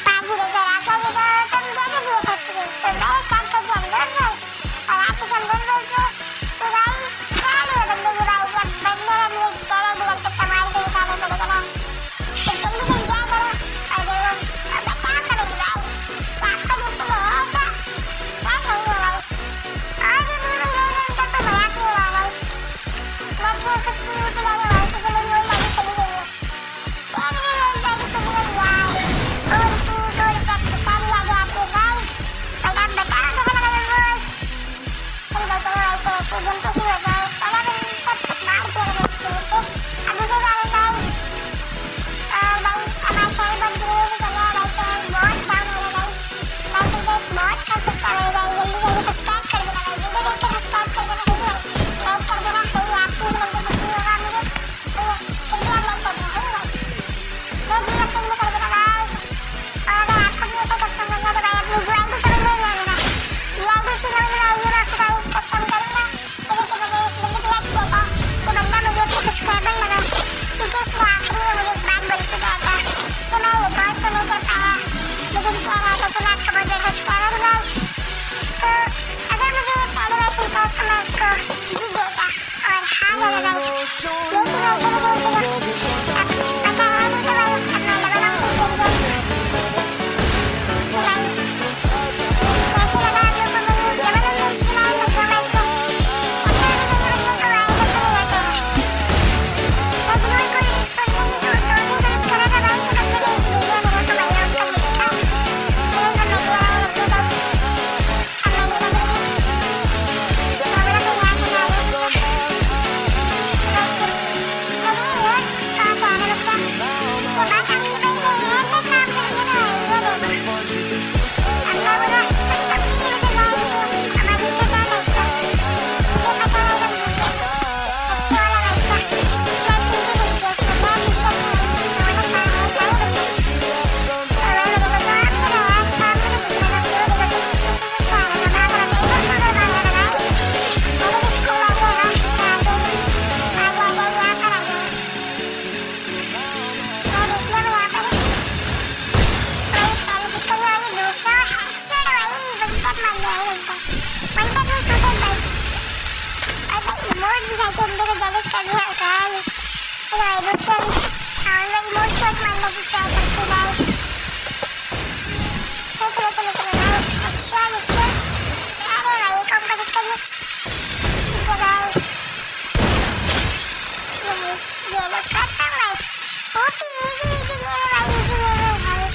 पाजी नजर आता है तो तुम जैसे भी हो सकते हो। तो मैं स्टार्ट कर दिया लोन बॉल और आज से हम लोन बॉल को तो गाइस प्यार है बंदे की भाई जब बंदे ने एक टेरर निकल के कमाल को दिखाने पड़ेगा ना तो जल्दी से क्या करो और देखो बताओ करेंगे भाई क्या आपका जो प्ले है ऐसा क्या नहीं है भाई और ये न्यू प्लेयर उनका तो मजाक नहीं हुआ भाई मैं तो कुछ न्यू प्लेयर है भाई क्योंकि मेरी वो लाइन चली गई है सेम न्यू लाइन चली गई यार गोल की गोल प्रैक्टिस सारी यादें आती है गाइस बट आप बताओ कैसा लगा मेरे को चलो भाई शेर गेम के शुरू होता है पहला बन तब मार दिया मैंने उसको से अब दूसरे बार गाइस और भाई हमारा चैनल बहुत ग्रो भी कर रहा है भाई चैनल बहुत डाउन हो रहा है भाई मैं तो बहुत कम सब्सक्राइबर है भाई जल्दी जल्दी सब्सक्राइब कर देना भाई वीडियो देख के सब्सक्राइब कर देना सही भाई लाइक कर देना सही आपकी भी लाइक से कुछ नहीं होगा मुझे तो ये फिर भी आप लाइक कर देना सही भाई मैं भी अपने लिए कर देना गाइस और अगर आपको भी ऐसा कस्टम करना तो भाई अपनी यूआईडी कमेंट में डालना यूआईडी से कमेंट में आइए मैं आपके साथ कस्टम करूंगा जैसे कि मैंने इस बंदे की हेल्प किया था तो बंदा मुझे अपने सब्सक्राइबर लगा क्योंकि उसने आखिरी में मुझे एक बात बोल के गया था कि मैं रिकॉर्ड तो नहीं कर पाया लेकिन कह रहा था कि मैं आपका बहुत बड़ा सब्सक्राइबर हूँ गाइस तो अगर मुझे पहली बार से रिकॉर्ड तो मैं उसको जीत देता और हार जाता गाइस लेकिन मैं चलो अब पता है नहीं तो भाई अब मैं लगा रहा हूँ फिर गेम तो भाई कैसे लगा आप लोग को मेरी डबल उंगली चिल्लाने लग जाऊँ मैं इसको ऐसे मुझे ये बनने को आए तो नहीं रहते हैं लेकिन वो कोई तोड़ने की कोशिश कर रहा था भाई कि बंदे ने एक दे दिया मेरे को भाई उनका जीत का मेरे को मैं गिरा लग गई बस अब मैं नहीं लग रही मैं बोला मैं यहाँ से जा रही तो बस फिर अरे यार कहाँ से आने लग गया उसके बाद आपकी भाई ने ऐसे काम कर दिया ना ये देखो अब मैं बोला तब भी मुझे लाइन नहीं हमारी तो क्या मैच था मुझे पता नहीं हम जीते अच्छा वाला मैच था लाइफ इजी मिल गया उसको मैं पीछे अपनी भाई मैं बोला कहाँ है भाई बंदा और भाई देखो सामने रहा सामने में दिख रहा था मुझे देखो तो क्या आ रहा था भाग रहा था एकदम से भाग रहा था मैंने भी स्कूल आ गया था यहाँ आ जाइए यहाँ पर आ गया मैं देख लिया वो यहाँ पर भाई पहले हिट कर दिया भाई दूसरा हेडशॉट भाई वन टैप मार लिया भाई वन टैप नहीं टू टैप भाई और भाई इमोट भी जाके बंदे को जेलस कर दिया गाइस चलो भाई दूसरा भी और मैं इमोट शॉट मारने की ट्राई करती हूँ गाइस चलो चलो चलो चलो गाइस हेडशॉट अरे भाई कॉम्पोजिट कर दिया ठीक है गाइस चलो भाई ये लोग खत्म guys OP easy easy game है भाई इजी गेम है भाई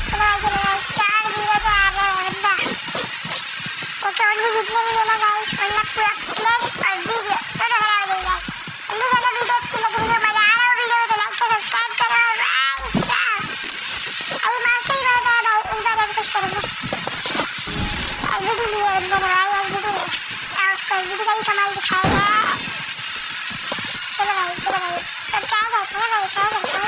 चलो भाई चार वीडियो तो आ गया है बंदा एक और भी जितने भी देना गाइस वरना पूरा प्लेन और वीडियो दोनों खराब हो जाएगा जल्दी से वीडियो अच्छी लग रही है मजा आ रहा हो वीडियो में तो लाइक और सब्सक्राइब करो और भाई साहब अरे मास्टर ही बहुत है भाई इस बार हम कुछ करेंगे एलबीडी लिए बंदे ने भाई एलबीडी या उसको एलबीडी का ही कमाल दिखाएगा चलो भाई सब ट्राई करते हैं भाई ट्राई करते हैं